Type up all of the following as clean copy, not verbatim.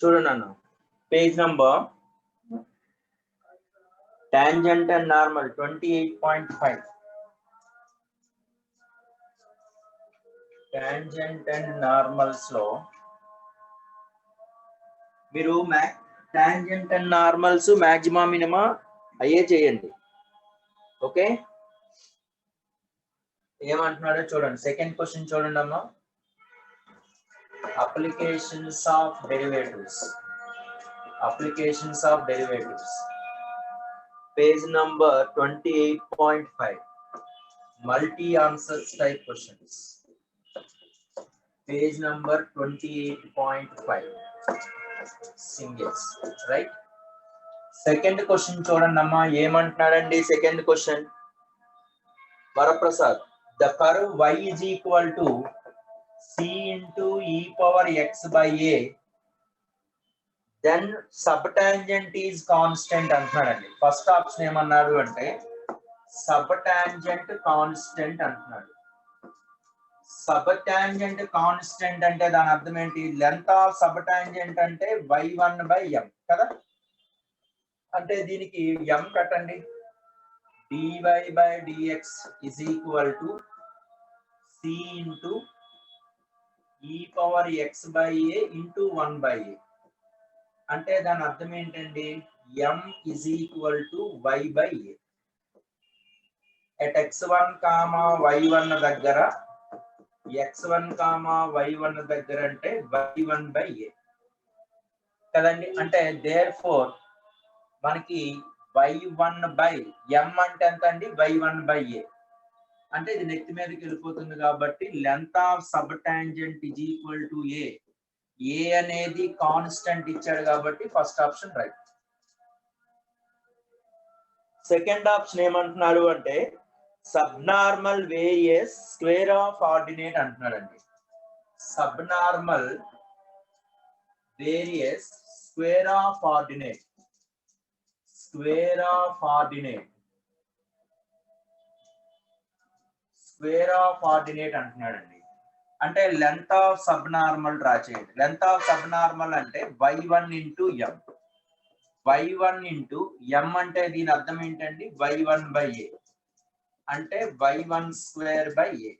చూడండి అన్న, page number tangent and normal 28.5. tangent and normals లో మీరు tangent and normals maximum minima అయ్యే చేయండి. ఓకే, ఏమంటున్నాడో చూడండి. సెకండ్ క్వశ్చన్ చూడండి అమ్మా. Applications of derivatives, page number 28.5, multi answers type questions, page number 28.5, singles, right? Second question చూడండి అమ్మా, ఏమంటున్నాడండి second question. Varaprasad, the curve y is equal to c into e power x by a, then subtangent is constant అంటున్నాడండి. First option ఏమన్నాడు అంటే subtangent constant అంటున్నాడు. subtangent constant అంటే దాని అర్థం ఏంటి? లెంత్ ఆఫ్ subtangent అంటే y1 by m కదా. అంటే దీనికి m కట్టండి. dy by dx is equal to c into e power x by a into 1 by a. అంటే దాని అర్థం ఏంటండి? m is equal to y by a. at x1 y1 దగ్గర x1 y1 దగ్గర అంటే y1 by a కదండి. అంటే therefore మనకి y1 by m అంటే ఎంత అండి? y1 by a. అంటే ఇది నెక్స్ట్ మీదకి వెళ్ళిపోతుంది కాబట్టి length of subtangent is equal to a. a అనేది కాన్స్టెంట్ ఇచ్చాడు కాబట్టి first option right. Second option ఏమంటున్నాడు అంటే subnormal varies square of ordinate అంటున్నాడండి. Subnormal varies square of ordinate, square of ordinate అంటున్నాడండి. అంటే లెంత్ ఆఫ్ సబ్నార్మల్ డ్రా చేయండి. Length of subnormal అంటే y1 into m. y1 into m అంటే దీని అర్థం ఏంటండి? y1 by a అంటే y1 స్క్వేర్ బై a.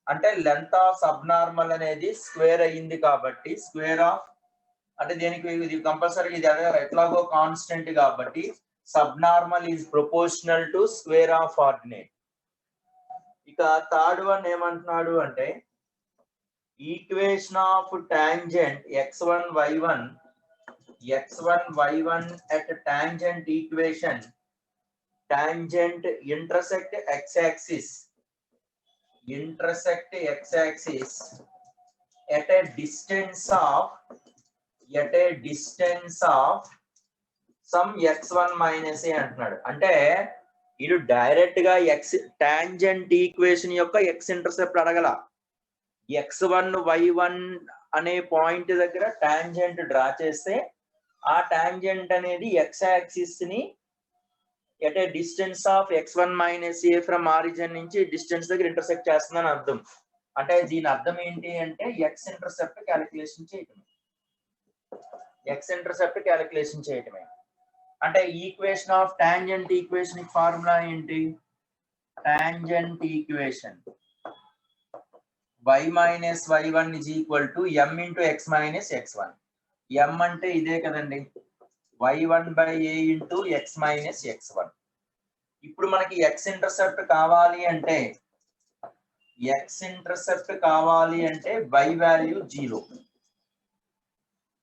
అంటే లెంత్ ఆఫ్ సబ్నార్మల్ అనేది స్క్వేర్ అయ్యింది కాబట్టి స్క్వేర్ ఆఫ్ అంటే దీనికి ఇది కంపల్సరీ ఇది ఎట్లాగో కాన్స్టెంట్ కాబట్టి subnormal is proportional to square of ordinate. ఇక థర్డ్ వన్ ఏమంటున్నాడు అంటే equation of tangent x1 y1 at tangent equation, tangent intersect x-axis at a distance of some x1 minus a అంటున్నాడు. అంటే ఇది డైరెక్ట్ గా ఎక్స్ టాంజెంట్ ఈక్వేషన్ యొక్క X intercept అడగల. x1 y1 అనే పాయింట్ దగ్గర టాంజెంట్ డ్రా చేస్తే ఆ టాంజెంట్ అనేది ఎక్స్ యాక్సిస్ ని at a distance of x1 minus A from origin నుంచి డిస్టెన్స్ దగ్గర ఇంటర్సెక్ట్ చేస్తుందని అర్థం. అంటే దీని అర్థం ఏంటి అంటే ఎక్స్ ఇంటర్సెప్ట్ క్యాలిక్యులేషన్ చేయటమే. అంటే equation of tangent equation formula ఏంటి? Tangent equation y minus y1 is equal to m into x minus x1. m అంటే ఇదే కదండి, y1 by a into x minus x1. ఇప్పుడు మనకి x ఇంటర్సెప్ట్ కావాలి అంటే y వాల్యూ 0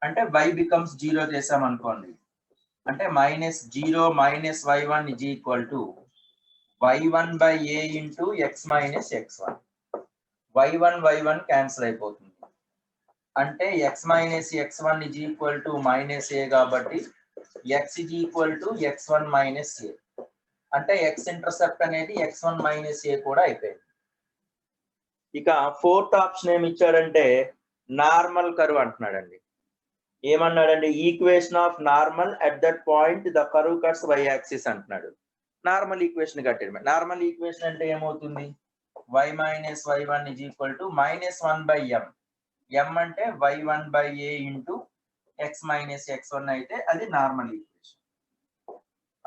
అంటే y బికమ్స్ 0 చేసాం అనుకోండి. అంటే -0 minus y1 is equal to y1 by a into x minus x1. y1 cancel అయిపోతుంది. అంటే x minus x1 is equal to minus a కాబట్టి x is equal to x1 minus a. అంటే x intercept అనేది x1 minus a కూడా అయిపోయింది. ఇక fourth option ఏమి ఇచ్చాడంటే నార్మల్ కర్వ్ అంటున్నాడండి. ఏమన్నాడండి? Equation of normal at that point the curve cuts y axis అంటున్నాడు. నార్మల్ ఈక్వేషన్ కట్టాడు. నార్మల్ ఈక్వేషన్ అంటే ఏమవుతుంది? y minus y1 is equal to -1/m. m అంటే y1/a into x minus x1 అయితే అది నార్మల్ ఈక్వేషన్.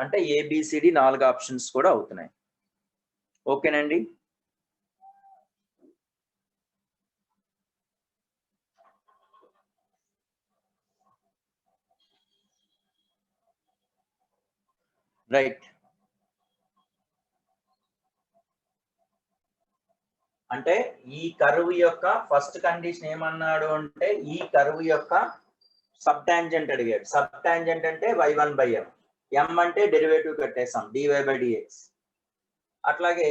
అంటే ఏబిసిడి 4 ఆప్షన్స్ కూడా అవుతున్నాయి. ఓకేనండి. రైట్. అంటే ఈ కర్వ్ యొక్క ఫస్ట్ కండిషన్ ఏమన్నాడు అంటే ఈ కర్వ్ యొక్క సబ్ టాంజెంట్ అడిగాడు. సబ్ టాంజెంట్ అంటే y1/m. m అంటే డెరివేటివ్ కట్టేసాం dy/dx. అట్లాగే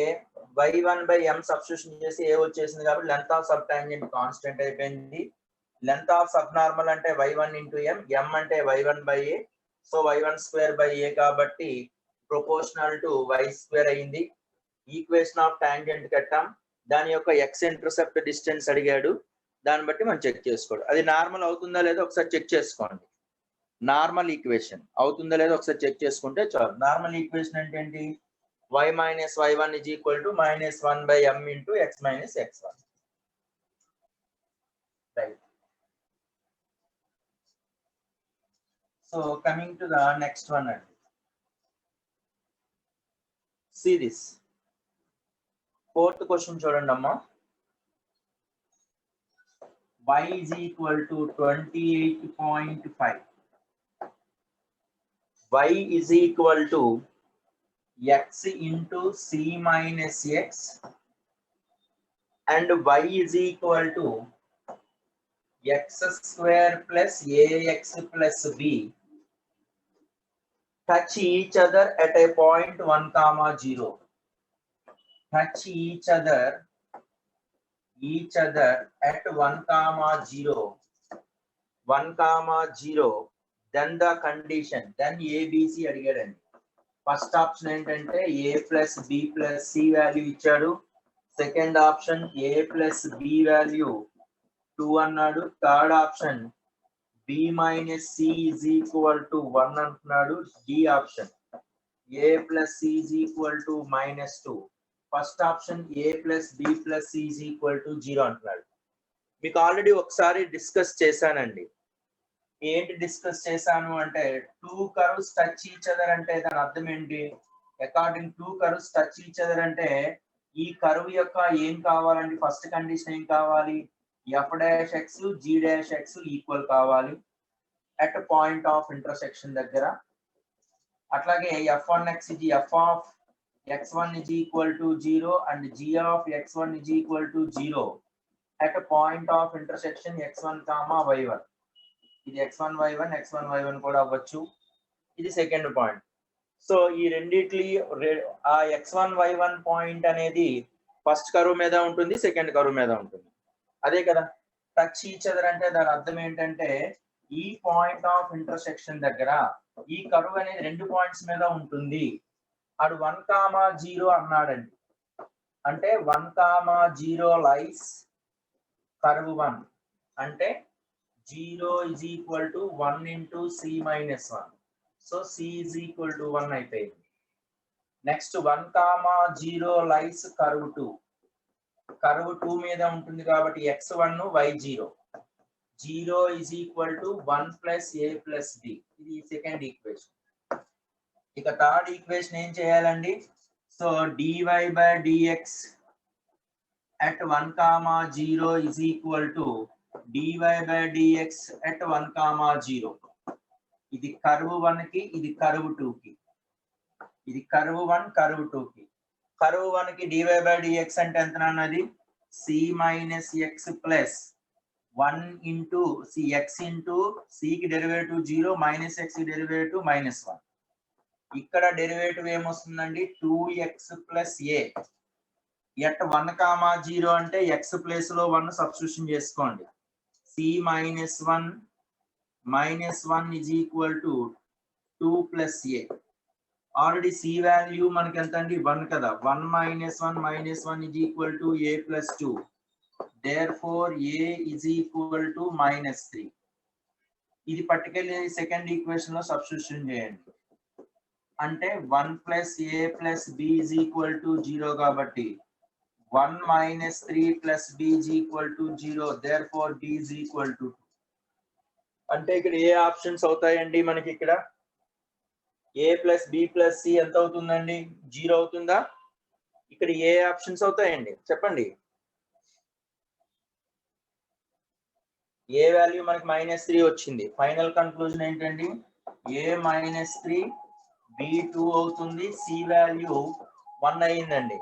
y1/m సబ్స్టిట్యూషన్ చేసి ఏ వచ్చేసింది కాబట్టి length of sub tangent constant అయిపోయింది. లెంత్ ఆఫ్ సబ్ నార్మల్ అంటే y1 ఇంటూ m, m అంటే y1/a. సో y1/2/a కాబట్టి ప్రొపోర్షనల్ టు y² అయింది. ఈక్వేషన్ ఆఫ్ టాంజెంట్ కట్టాం. దాని యొక్క x ఇంటర్సెప్ట్ డిస్టెన్స్ అడిగాడు. దాన్ని బట్టి మనం చెక్ చేసుకోండి. అది నార్మల్ అవుతుందా లేదో ఒకసారి చెక్ చేసుకోండి. నార్మల్ ఈక్వేషన్ అవుతుందా లేదో ఒకసారి చెక్ చేసుకుంటే చాలు. నార్మల్ ఈక్వేషన్ అంటే ఏంటి? y minus y1 is equal to -1/m into x minus x1. Right. So coming to the next one అండి. See this. ఫోర్త్ క్వశ్చన్ చూడండి అమ్మా. y is equal to 28.5. y is equal to x into c minus x and y is equal to x square plus ax plus b touch each other at a point 1, 0. Touch each other at 1, 0. 1, 0. Then the condition. Then ABC అడిగాడండి. First option ఏంటంటే a plus b plus c value ఇచ్చాడు. Second option a plus b value 2 అన్నాడు. Third option b minus c is equal to 1 అంటున్నాడు. D option a plus c is equal to -2. First option a plus b plus c is equal to 0 అంటున్నాడు. మీకు already ఒకసారి discuss చేశానండి. ఏంటి discuss చేశాను అంటే 2 curves touch each other అంటే దాని అర్థం ఏంటి? According 2 curves touch each other అంటే ఈ కర్వ్ యొక్క ఏం కావాలండి? ఫస్ట్ కండిషన్ ఏం కావాలి? f'(x) g'(x) ఈక్వల్ కావాలి అట్ పాయింట్ ఆఫ్ ఇంటర్సెక్షన్ దగ్గర. అట్లాగే f1x f of x1 is equal to 0 and g of x1 is equal to 0 at a point of intersection x1, y1. ఇది x1 y1 కూడా అవ్వచ్చు. ఇది second point. So ఈ రెండిట్లి ఆ x1 y1 point అనేది first curve మీద ఉంటుంది, second curve మీద ఉంటుంది. అదే కదా టచ్ ఈచ్ అదర్ అంటే దాని అర్థం ఏంటంటే ఈ పాయింట్ ఆఫ్ ఇంటర్సెక్షన్ దగ్గర ఈ కర్వ్ అనేది 2 పాయింట్స్ మీద ఉంటుంది. అడు 1, 0 అన్నాడండి. అంటే 1, 0 లైస్ కర్వ్ 1 అంటే 0 is equal to 1 into c minus 1. So c is equal to 1 అయిపోయింది. నెక్స్ట్ 1, 0 లైస్ కర్వ్ 2. కర్వ్ 2 మీద ఉంటుంది కాబట్టి x1 y0. 0 is equal to 1 plus a plus b. ఇది సెకండ్ ఈక్వేషన్. ఇక థర్డ్ ఈక్వేషన్ ఏం చేయాలండి? So dy/dx at 1, 0 is equal to dy/dx at 1, 0. ఇది curve 1 కి, ఇది కర్వ్ 2 కి. ఇది కర్వ్ 1 కర్వ్ 2 కి. కర్వ్ 1 కి dy/dx అంటే ఎంత అన్నది? c minus x plus 1 into x into c కి డెరివేటివ్ 0 minus x కి డెరివేటివ్ -1. ఇక్కడ డెరివేటివ్ ఏమొస్తుందండి? 2x plus a ఎట్ 1, 0 అంటే x ప్లేస్ లో 1 సబ్స్టిట్యూషన్ చేసుకోండి. c minus 1 is equal to 2 plus a. Already c value మనకి ఎంత అండి? 1 కదా. 1 minus 1 is equal to a plus 2. Therefore a is equal to -3. ఇది పట్టుకెళ్ళి సెకండ్ ఈక్వేషన్ లో సబ్స్టిట్యూషన్ చేయండి. అంటే 1 + a + b = 0 కాబట్టి 1 - 3 + b = 0. therefore d = 2. అంటే ఇక్కడ ఏ ఆప్షన్స్ అవుతాయండి మనకి? ఇక్కడ a + b + c ఎంత అవుతుందండి? 0 అవుతుందా? ఇక్కడ ఏ ఆప్షన్స్ అవుతాయండి చెప్పండి? ఏ వాల్యూ మనకి -3 వచ్చింది. ఫైనల్ కన్క్లూజన్ ఏంటండి? a - 3 b2 అవుతుంది, c వాల్యూ 1 అయ్యిందండి.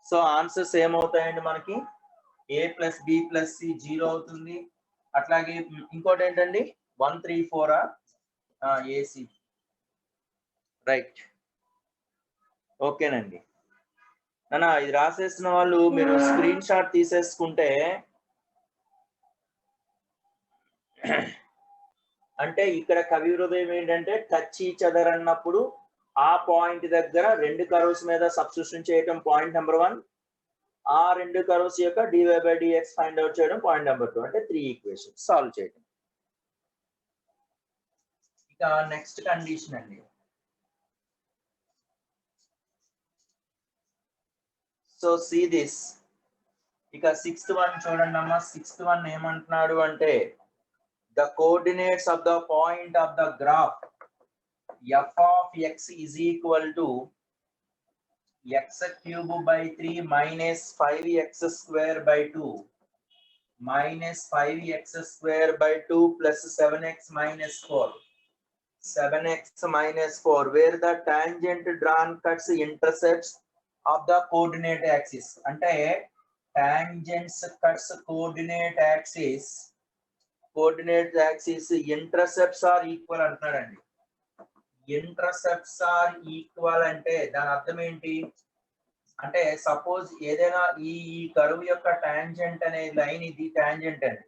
సో ఆన్సర్స్ ఏమవుతాయండి మనకి? a + b + c 0 అవుతుంది. అట్లాగే ఇంకోటి ఏంటండి? 1 3 4 ac. రైట్. ఓకేనండి. నాన్న ఇది రాసేసిన వాళ్ళు మీరు స్క్రీన్ షాట్ తీసేసుకుంటే అంటే ఇక్కడ కవి హృదయం ఏంటంటే టచ్ ఈచ్ అదర్ అన్నప్పుడు ఆ పాయింట్ దగ్గర రెండు కర్వ్స్ మీద సబ్స్టిట్యూషన్ చేయడం పాయింట్ నెంబర్ 1. ఆ రెండు కర్వ్స్ యొక్క dy/dx ఫైండ్ అవుట్ చేయడం పాయింట్ నెంబర్ 2. అంటే 3 ఈక్వేషన్స్ సాల్వ్ చేయడం. ఇక నెక్స్ట్ కండిషన్ అండి. So see this. ఇక 6th వన్ చూడండి అమ్మా. 6th వన్ ఏమంటున్నాడు అంటే the coordinates of the point of the graph f of x is equal to x³ / 3 - 5x² / 2 - 5x² / 2 + 7x - 4. 7x - 4 where the tangent drawn cuts intercepts of the coordinate axis. అంటే tangents cuts coordinate axis intercepts are equal అంటున్నాడండి. Intercepts are equal అంటే దాని అర్థం ఏంటి అంటే suppose ఏదైనా ఈ curve యొక్క టాంజెంట్ అనే లైన్ ఇది టాంజెంట్ అండి.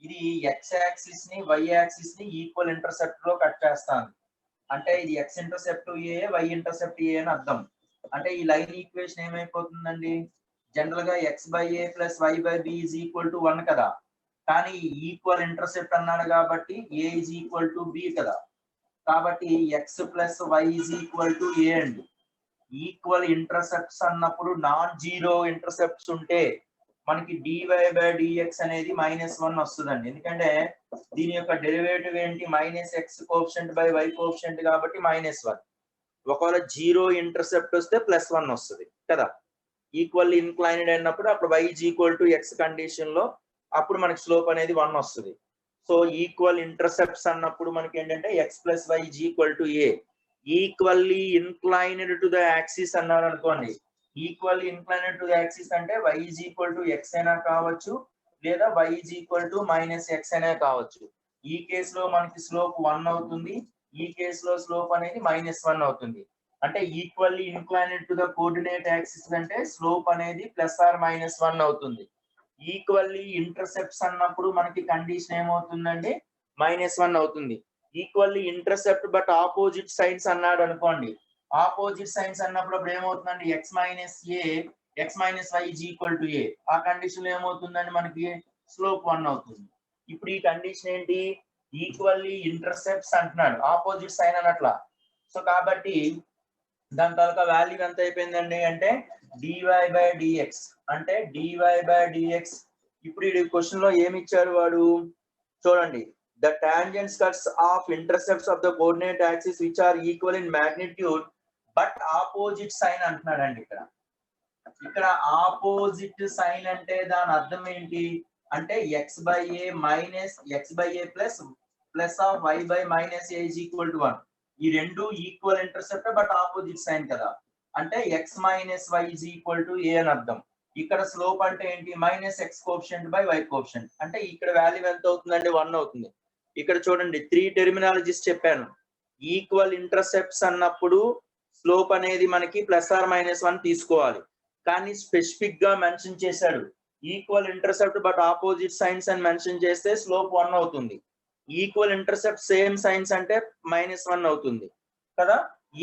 ఇది x యాక్సిస్ ని y యాక్సిస్ ని ఈక్వల్ ఇంటర్సెప్ట్ లో కట్ చేస్తాను. అంటే ఇది x intercept a y intercept a అని అర్థం. అంటే ఈ లైన్ ఈక్వేషన్ ఏమైపోతుందండి? జనరల్ గా x/a + y/b = 1 కదా. కానీ ఈక్వల్ ఇంటర్సెప్ట్ అన్నాడు కాబట్టి a = b కదా. కాబట్టి x + y = a అండి. ఈక్వల్ ఇంటర్సెప్ట్స్ అన్నప్పుడు నాన్ జీరో ఇంటర్సెప్ట్స్ ఉంటే మనకి dy/dx అనేది -1 వస్తుందండి. ఎందుకంటే దీని యొక్క డెరివేటివ్ ఏంటి? -x కోఎఫిషియంట్ / y కోఎఫిషియంట్ కాబట్టి -1. ఒకవేళ జీరో ఇంటర్సెప్ట్ వస్తే +1 వస్తుంది కదా. ఈక్వల్ ఇన్క్లైన్డ్ అయినప్పుడు అప్పుడు y = x కండిషన్ లో అప్పుడు మనకి స్లోప్ అనేది 1 వస్తుంది. సో ఈక్వల్ ఇంటర్సెప్ట్స్ అన్నప్పుడు మనకి ఏంటంటే x + y = a. Equally inclined to the axis అన్నారు అనుకోండి. Equally inclined to the axis అంటే y = x అయినా కావచ్చు లేదా y = -x అయినా కావచ్చు. ఈ కేసులో మనకి స్లోప్ 1 అవుతుంది. ఈ కేసులో స్లోప్ అనేది -1 అవుతుంది. అంటే equally inclined to the coordinate axis అంటే స్లోప్ అనేది +or-1 అవుతుంది. ఈక్వల్లీ ఇంటర్సెప్ట్స్ అన్నప్పుడు మనకి కండిషన్ ఏమవుతుందండి? -1 అవుతుంది. Equally intercept but opposite science అన్నాడు అనుకోండి. ఆపోజిట్ సైన్స్ అన్నప్పుడు అప్పుడు ఏమవుతుందండి? x - y = a. ఆ కండిషన్ లో ఏమవుతుందండి? మనకి స్లోప్ 1 అవుతుంది. ఇప్పుడు ఈ కండిషన్ ఏంటి? ఈక్వల్లీ ఇంటర్సెప్ట్స్ అంటున్నాడు, ఆపోజిట్ సైన్ అన్నట్ల. సో కాబట్టి దాని తాలూకా వాల్యూ ఎంత అయిపోయిందండి అంటే dy/dx. అంటే dy/dx. ఇప్పుడు ఈ క్వశ్చన్ లో ఏమి ఇచ్చారు వాడు చూడండి. The tangent cuts of intercepts of the coordinate axis which are equal in magnitude but opposite sign అంటున్నాడండి. ఇక్కడ ఆపోజిట్ సైన్ అంటే దాని అర్థం ఏంటి అంటే x/a ప్లస్ ఆఫ్ y/-a = 1. ఈ రెండు equal intercept but opposite sign కదా. అంటే x - y = a అని అర్థం. ఇక్కడ స్లోప్ అంటే ఏంటి? -x coefficient / y coefficient. అంటే ఇక్కడ వాల్యూ ఎంత అవుతుందండి? 1 అవుతుంది. ఇక్కడ చూడండి 3 టెర్మినాలజీస్ చెప్పాను. ఈక్వల్ ఇంటర్సెప్ట్స్ అన్నప్పుడు స్లోప్ అనేది మనకి +or-1 తీసుకోవాలి. కానీ స్పెసిఫిక్ గా మెన్షన్ చేశాడు equal intercept but opposite science అని మెన్షన్ చేస్తే స్లోప్ 1 అవుతుంది. ఈక్వల్ ఇంటర్సెప్ట్ సేమ్ సైన్స్ అంటే -1 అవుతుంది కదా.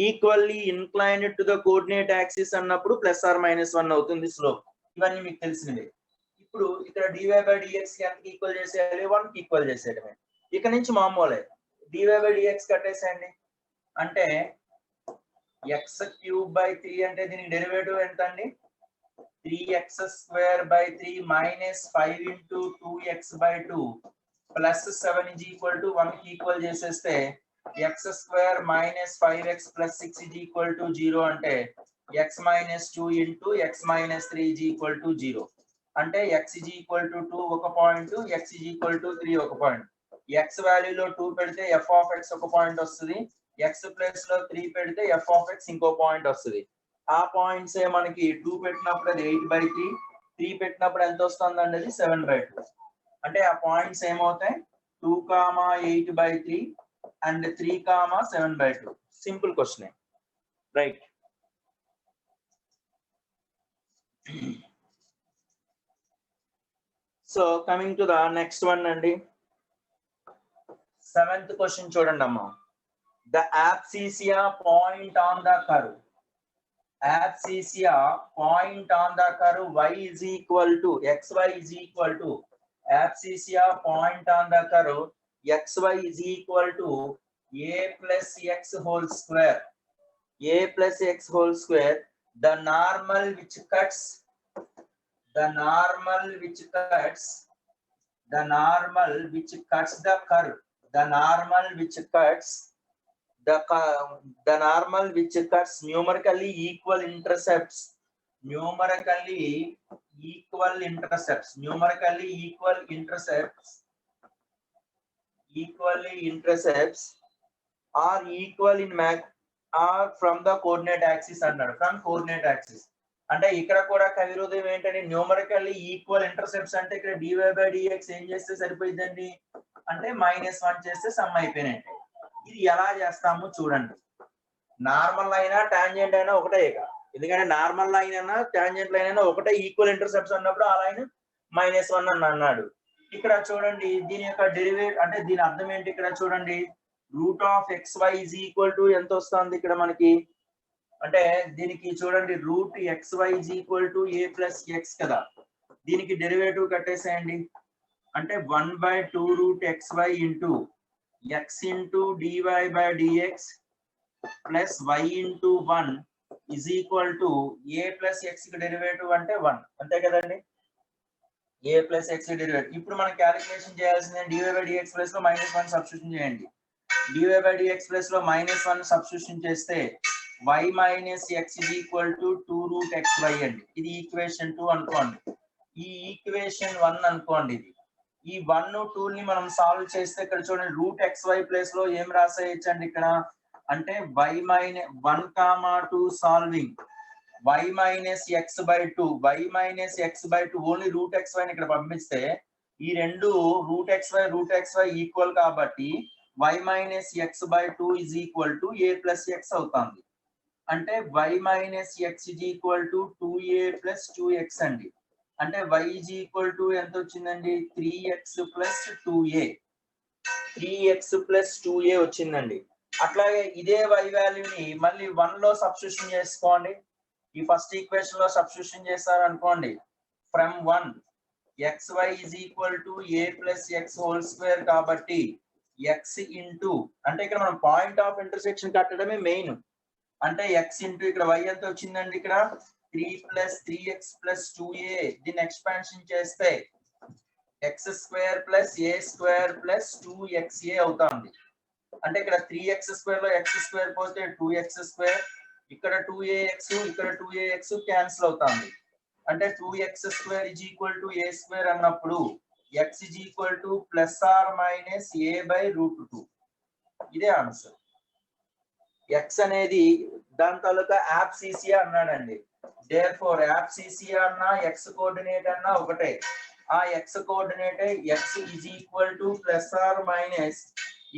Equally inclined to the coordinate axis అన్నప్పుడు +or-1 అవుతుంది స్లోప్. ఇవన్నీ మీకు తెలిసినవే. ఇప్పుడు ఇక్కడ dy/dx కి ఎంత ఈక్వల్ చేసేయాలి? 1 కి ఈక్వల్ చేసేయడమే. ఇక నుంచి మామూలే dy/dx కట్టేసేయండి. అంటే x³/3 అంటే దీనికి డెరివేటివ్ ఎంత అండి? 3x²/3 minus 5 into 2x/2 plus 7 is equal to 1 కి ఈక్వల్ చేసేస్తే x² minus 5x plus 6 is equal to 0 అంటే x minus 2 into x minus 3 is equal to 0 అంటే x ఈజ్ ఈక్వల్ టు 2 ఒక point, x is equal to 3 ఒక point. x వాల్యూలో 2 పెడితే f of x ఒక point వస్తుంది, x plus లో 3 పెడితే f of x ఇంకో పాయింట్ వస్తుంది. ఆ పాయింట్స్ మనకి 2 పెట్టినప్పుడు అది 8/3, 3 పెట్టినప్పుడు ఎంత వస్తుందండి? అది 7/2. అంటే ఆ పాయింట్స్ ఏమవుతాయి? 2, 8/3 and 3, 7/2. Simple question, right? So coming to the next one అండి, 7th క్వశ్చన్ చూడండి అమ్మా. The abscissa point on the curve. Abscissa point on the curve y is equal to xy is equal to abscissa point on the curve xy is equal to a plus x whole square. A plus x whole square. The normal which cuts the normal which cuts the normal which cuts the curve. The normal which cuts the normal which cuts numerically equal intercepts are equal in are from the coordinate axis అన్నాడు. From coordinate axis అంటే ఇక్కడ కూడా కవిరోధం ఏంటంటే numerically equal intercepts అంటే ఇక్కడ dy/dx ఏం చేస్తే సరిపోయిందండి అంటే -1 చేస్తే సమ్ అయిపోయినట్టే. ఇది ఎలా చేస్తాము చూడండి. నార్మల్ అయినా టాంజెంట్ అయినా ఒకటే, ఇక ఎందుకంటే నార్మల్ లైన్ అయినా టాంజెంట్ లైన్ అయినా ఒకటే, ఈక్వల్ ఇంటర్సెప్ట్స్ అన్నప్పుడు ఆ లైన్ -1 అని అన్నాడు. ఇక్కడ చూడండి దీని యొక్క డెరివేటివ్ అంటే దీని అర్థం ఏంటి? ఇక్కడ చూడండి root of xy is equal to ఎంత వస్తుంది ఇక్కడ మనకి అంటే దీనికి చూడండి root xy is equal to a plus x కదా. దీనికి డెరివేటివ్ కట్టేసేయండి అంటే 1/2 root xy into x into dy/dx plus y into 1 is equal to a plus x కి డెరివేటివ్ అంటే 1 అంతే కదండి. a plus x derivative. ఇప్పుడు మనం క్యాలిక్యులేషన్ చేయాల్సింది dy/dx ప్లస్ లో -1 సబ్స్టిట్యూషన్ చేయండి. dy/dx ప్లస్ లో -1 సబ్స్టిట్యూషన్ చేస్తే y minus x is equal to 2 root xy అండి. ఇది ఈక్వేషన్ 2 అనుకోండి. ఈ ఈక్వేషన్ 1 అనుకోండి. ఇది ఈ 1, 2 ని మనం సాల్వ్ చేస్తే ఇక్కడ చూడండి రూట్ xy ప్లేస్ లో ఏం రాసేయచ్చండి ఇక్కడ అంటే y minus 1, 2 solving y minus x/2 only root xy ని ఇక్కడ పంపిస్తే ఈ రెండు రూట్ xy ఈక్వల్ కాబట్టి y minus x/2 is equal to a plus x అవుతుంది. అంటే y minus x is equal to 2a plus 2x అండి. అంటే y is equal to ఎంత వచ్చిందండి 3x plus 2a 3x plus 2a వచ్చిందండి. అట్లాగే ఇదే y వాల్యూని మళ్ళీ 1 లో సబ్స్టిట్యూషన్ చేసుకోండి. ఈ ఫస్ట్ ఈక్వేషన్ లో సబ్స్టిట్యూషన్ చేస్తారు అనుకోండి. From 1 xy is equal to a plus x whole square కాబట్టి x ఇంటూ అంటే ఇక్కడ మనం పాయింట్ ఆఫ్ ఇంటర్సెక్షన్ కట్టడమే మెయిన్. అంటే x ఇంటూ ఇక్కడ y ఎంత వచ్చిందండి ఇక్కడ 3 plus 3x plus 2a దీన్ని ఎక్స్పాన్షన్ చేస్తే x² plus a² plus 2xa అవుతుంది. అంటే ఇక్కడ 3x² లో x² పోతే 2x², ఇక్కడ 2ax ఇక్కడ 2ax క్యాన్సిల్ అవుతుంది. అంటే 2x² is equal to a² అన్నప్పుడు x is equal to plus or minus a/√2. ఇదే ఆన్సర్. x అనేది దాని తాలూకా యాబ్సిసియా అన్నాడండి. దేర్ఫోర్ యాబ్సిసియా అన్నా x కోఆర్డినేట్ అన్నా ఒకటే. ఆ x coordinate x is equal to plus or minus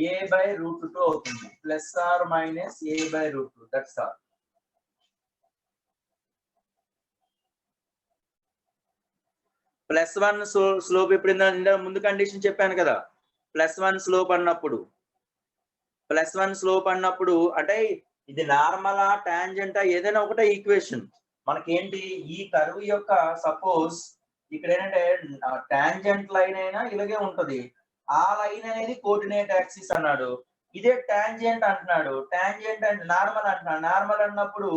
a/√2 అవుతుంది. plus or minus a/√2. That's all. +1 slope ఎప్పుడు ముందు కండిషన్ చెప్పాను కదా. +1 స్లోప్ అన్నప్పుడు అంటే ఇది నార్మలా టాంజెంటా ఏదైనా ఒకటే ఈక్వేషన్. మనకేంటి ఈ కర్వ్ యొక్క సపోజ్ ఇక్కడ ఏంటంటే టాంజెంట్ లైన్ అయినా ఇలాగే ఉంటది, ఆ లైన్ అనేది కోఆర్డినేట్ యాక్సిస్ అన్నాడు. ఇదే టాంజెంట్ అంటున్నాడు. టాంజెంట్ అంటే నార్మల్ అంటున్నాడు. నార్మల్ అన్నప్పుడు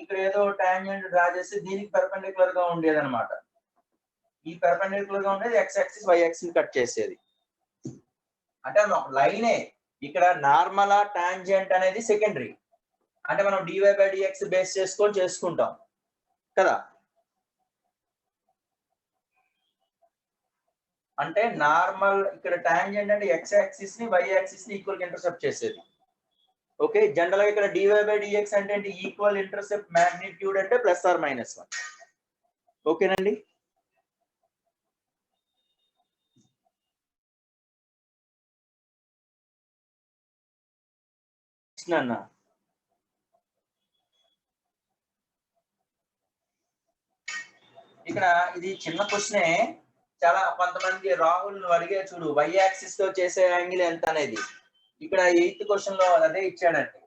ఇక్కడ ఏదో టాంజెంట్ డ్రా చేసి దీనికి పెర్పెండిక్యులర్ గా ఉండేదన్నమాట. ఈ పెర్పెండిక్యులర్ గా ఉండేది x axis y axis cut చేసేది. అంటే ఒక లైనే. ఇక్కడ నార్మల్ టాంజెంట్ అనేది సెకండరీ. అంటే మనం dy/dx బేస్ చేసుకొని చేసుకుంటాం కదా. అంటే నార్మల్ ఇక్కడ టాంజెంట్ అంటే x యాక్సిస్ ని y యాక్సిస్ ని ఈక్వల్ గా ఇంటర్సెప్ట్ చేసేది. ఓకే, జనరల్ గా ఇక్కడ dy/dx అంటే ఈక్వల్ ఇంటర్సెప్ట్ మాగ్నిట్యూడ్ అంటే +or-1. ఓకేనండి. అన్న ఇక్కడ ఇది చిన్న క్వశ్చనే. చాలా కొంతమంది రాహుల్ నువ్వు అడిగే చూడు, y యాక్సిస్ తో చేసే యాంగిల్ ఎంత అనేది. ఇక్కడ 8th క్వశ్చన్ లో అదే ఇచ్చాడండి.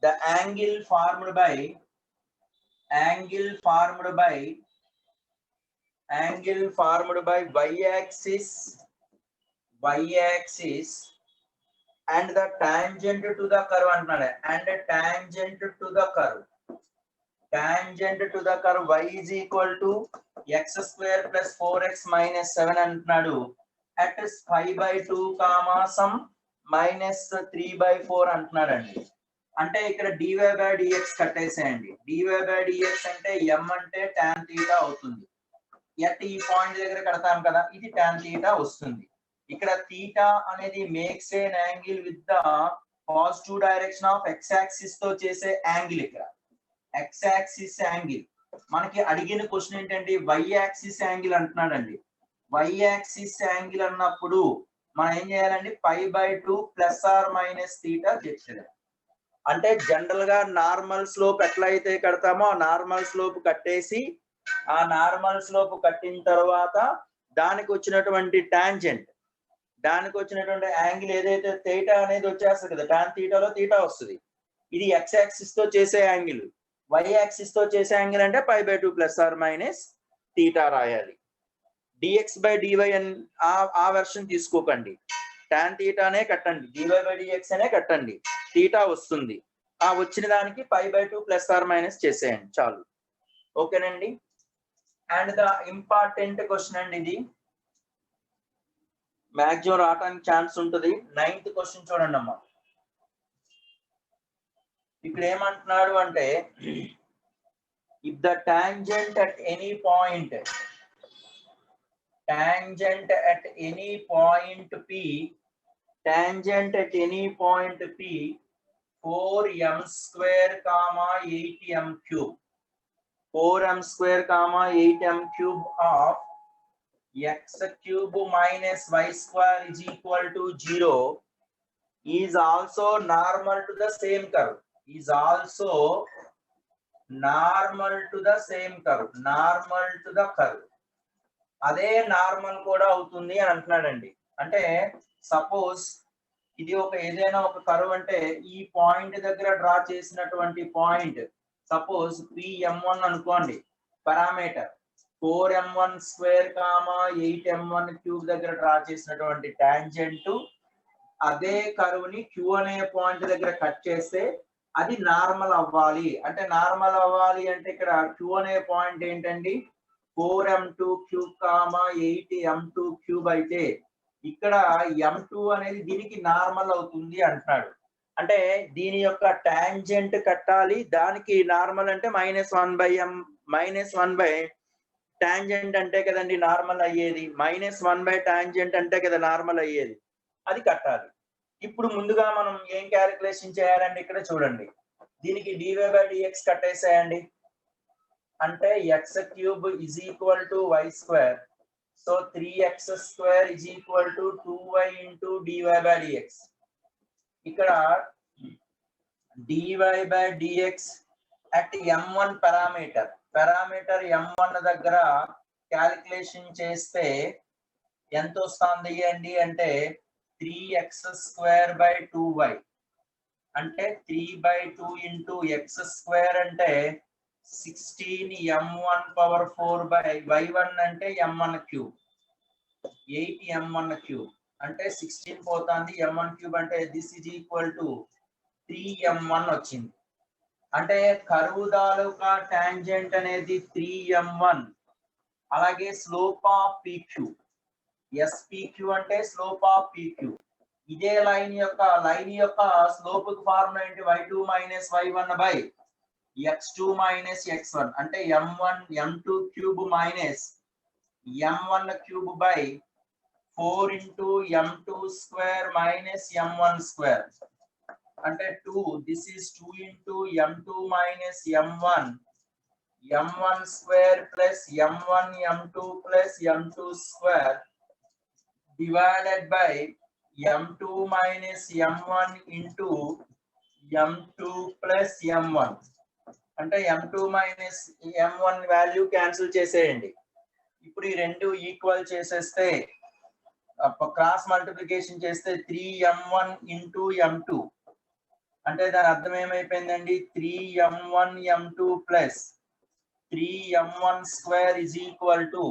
The angle formed by y axis and the tangent to the curve అంటున్నాడు. and tangent to the curve y is equal to x square plus 4x minus 7 అంటున్నాడు. at 5/2 some minus 3/4 అంటున్నాడండి. అంటే ఇక్కడ dy/dx కట్టేసేయండి. dy/dx అంటే m అంటే tan theta అవుతుంది. At ఈ point దగ్గర కడతాం కదా, ఇది tan theta వస్తుంది. ఇక్కడ theta అనేది makes N angle with the positive direction of x axis తో చేసే యాంగిల్. ఇక్కడ x యాక్సిస్ యాంగిల్ మనకి అడిగిన క్వశ్చన్ ఏంటంటే y యాక్సిస్ యాంగిల్ అంటున్నాడండి. y యాక్సిస్ యాంగిల్ అన్నప్పుడు మనం ఏం చేయాలండి, π/2 ±θ చేయాలి. అంటే జనరల్ గా నార్మల్ స్లోప్ ఎట్లయితే కడతామో ఆ నార్మల్ స్లోప్ కట్టేసి, ఆ నార్మల్ స్లోప్ కట్టిన తర్వాత దానికి వచ్చినటువంటి టాంజెంట్, దానికి వచ్చినటువంటి యాంగిల్ ఏదైతే థీటా అనేది వచ్చేస్తుంది కదా, tan θలో θ వస్తుంది. ఇది x యాక్సిస్ తో చేసే యాంగిల్. y యాక్సిస్ తో చేసే యాంగిల్ అంటే π/2 ±θ రాయాలి. dx/dy అని ఆ వెర్షన్ తీసుకోకండి. tan θనే కట్టండి, dy/dx అనే కట్టండి, θ వస్తుంది. ఆ వచ్చిన దానికి π/2 ± చేసేయండి చాలు. ఓకేనండి. అండ్ ద ఇంపార్టెంట్ క్వశ్చన్ అండి, ఇది మ్యాక్సిమం రావడానికి ఛాన్స్ ఉంటుంది. 9th క్వశ్చన్ చూడండి అమ్మా. ఇక్కడ ఏమంటున్నాడు అంటే, if the tangent at any point P 4m² 8m³ 4m² 8m³ of x³ minus y² is equal to 0 is also normal to the same curve. Normal to the curve. అదే normal కూడా అవుతుంది అని అంటున్నాడండి. అంటే సపోజ్ ఇది ఒక ఏదైనా ఒక కర్వ్ అంటే ఈ పాయింట్ దగ్గర డ్రా చేసినటువంటి పాయింట్ సపోజ్ Pm1 అనుకోండి, పారామీటర్ 4m1² 8m1³ దగ్గర డ్రా చేసినటువంటి టాంజెంట్ అదే కర్వ్ ని Q అనే పాయింట్ దగ్గర కట్ చేస్తే అది నార్మల్ అవ్వాలి. అంటే నార్మల్ అవ్వాలి అంటే ఇక్కడ Q అనే పాయింట్ ఏంటండి, 4m2³ 8m2³ అయితే ఇక్కడ m2 అనేది దీనికి నార్మల్ అవుతుంది అంటున్నాడు. అంటే దీని యొక్క టాంజెంట్ కట్టాలి, దానికి నార్మల్ అంటే -1/m -1/ టాంజెంట్ అంటే కదండి నార్మల్ అయ్యేది, -1/ టాంజెంట్ అంటే కదా నార్మల్ అయ్యేది, అది కట్టాలి. ఇప్పుడు ముందుగా మనం ఏం క్యాలిక్యులేషన్ చేయాలండి, ఇక్కడ చూడండి, దీనికి dy/dx కట్టేసేయండి. అంటే x³ is equal to y². So 3x² is equal to 2y into dy/dx. ఇక్కడ dy/dx at m1 parameter m1 దగ్గర క్యాలిక్యులేషన్ చేస్తే ఎంత వస్తుంది అండి అంటే 3x² 2y అంటే 3/2 into x² అంటే 16m1/4 y1 అంటే m1³ 8m1 క్యూబ్ అంటే 16 పోతుంది, m1 క్యూబ్ అంటే this is equal to 3m1 వచ్చింది. అంటే కర్వ్ తాలూకా టాంజెంట్ అనేది 3m1, అలాగే స్లోప్ ఆఫ్ pq, spq అంటే స్లోప్ ఆఫ్ pq. ఇదే లైన్ యొక్క స్లోప్ కి ఫార్ములా ఏంటి? y2 minus y1 by x2 minus x1 అంటే m2 cube minus m1 cube by 4 into m2 square minus m1 square అంటే 2. This is 2 into m2 minus m1 square plus m1 m2 plus m2 square divided by m2 minus m1 into m2 plus m1 అంటే m2 minus m1 value cancel చేసేయండి. ఇప్పుడు ఈ రెండు equal చేసేస్తే cross multiplication చేస్తే 3m1 into m2 అంటే దాని అర్థం ఏమైపోయిందండి? 3m1 m2 plus 3m1 square is equal to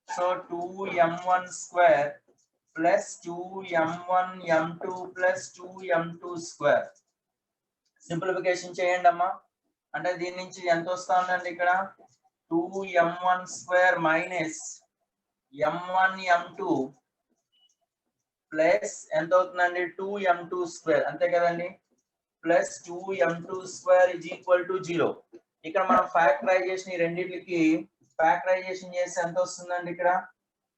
so 2m1 square plus 2m1 m2 plus 2m2 square. Simplification చేయండి అమ్మా. అంటే దీని నుంచి ఎంత వస్తుందండి? ఇక్కడ 2m1 square minus m1 m2 plus ఎంత అవుతుందండి? 2m2 స్క్వేర్ అంతే కదండి, plus 2m2 square is equal to 0. ఇక్కడ మనం ఫ్యాక్టరైజేషన్ ఈ రెండింటికి ఫ్యాక్టరైజేషన్ చేస్తే ఎంత వస్తుందండి? ఇక్కడ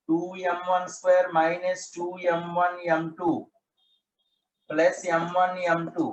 2m1 square minus 2m1 m2 plus m1 m2